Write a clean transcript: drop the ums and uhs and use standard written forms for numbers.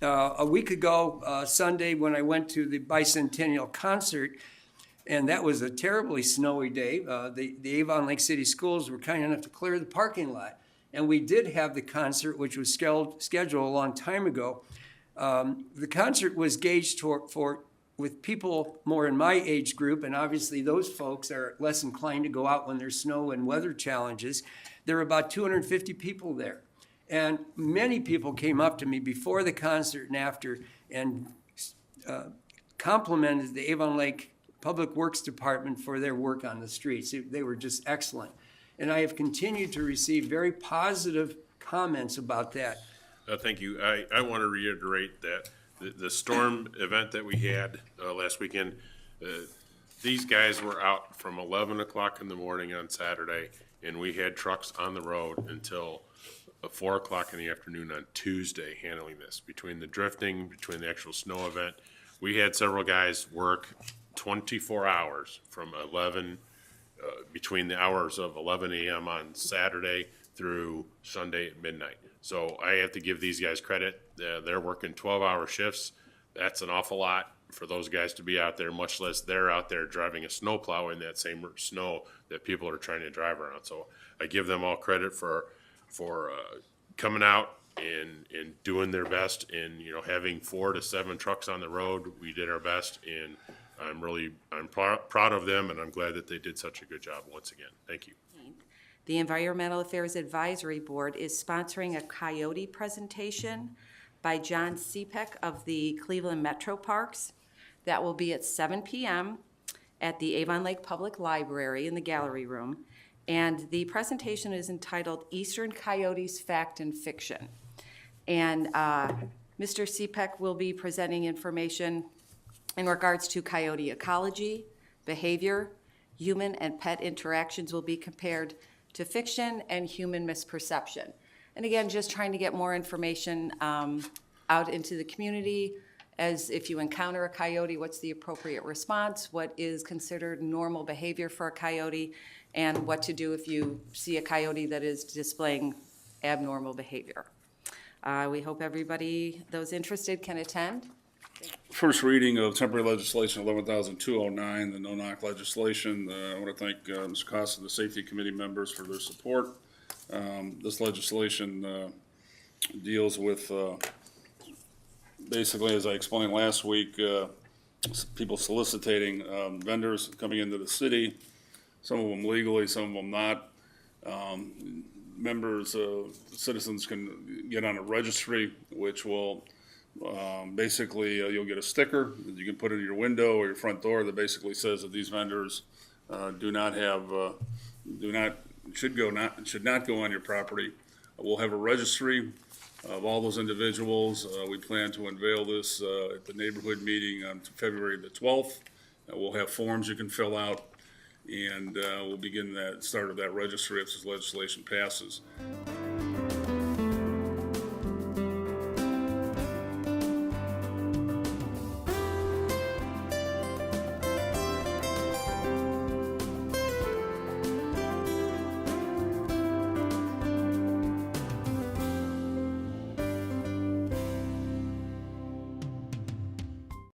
a week ago, Sunday, when I went to the bicentennial concert, and that was a terribly snowy day. The Avon Lake City Schools were kind enough to clear the parking lot. And we did have the concert, which was scheduled a long time ago. The concert was gauged with people more in my age group, and obviously those folks are less inclined to go out when there's snow and weather challenges. There were about 250 people there. And many people came up to me before the concert and after and complimented the Avon Lake Public Works Department for their work on the streets. They were just excellent. And I have continued to receive very positive comments about that. Thank you. I want to reiterate that the storm event that we had last weekend, these guys were out from 11 o'clock in the morning on Saturday, and we had trucks on the road until 4 o'clock in the afternoon on Tuesday handling this. Between the drifting, between the actual snow event, we had several guys work 24 hours from between the hours of 11 a.m. on Saturday through Sunday at midnight. So I have to give these guys credit. They're working 12-hour shifts. That's an awful lot for those guys to be out there, much less they're out there driving a snowplow in that same snow that people are trying to drive around. So I give them all credit for coming out and doing their best, and having 4 to 7 trucks on the road. We did our best, and I'm proud of them, and I'm glad that they did such a good job once again. Thank you. The Environmental Affairs Advisory Board is sponsoring a coyote presentation by John Cepek of the Cleveland Metro Parks. That will be at 7 p.m. at the Avon Lake Public Library in the gallery room. And the presentation is entitled Eastern Coyotes, Fact and Fiction. And Mr. Cepek will be presenting information in regards to coyote ecology, behavior, human and pet interactions will be compared to fiction and human misperception. And again, just trying to get more information out into the community, as if you encounter a coyote, what's the appropriate response, what is considered normal behavior for a coyote, and what to do if you see a coyote that is displaying abnormal behavior. We hope everybody, those interested, can attend. First reading of temporary legislation 11,209, the no-knock legislation. I want to thank Mr. Costa and the Safety Committee members for their support. This legislation deals with, basically, as I explained last week, people soliciting vendors coming into the city, some of them legally, some of them not. Members, citizens can get on a registry, which will basically, you'll get a sticker that you can put in your window or your front door that basically says that these vendors should not go on your property. We'll have a registry of all those individuals. We plan to unveil this at the neighborhood meeting on February the 12th. We'll have forms you can fill out, and we'll begin that start of that registry if this legislation passes.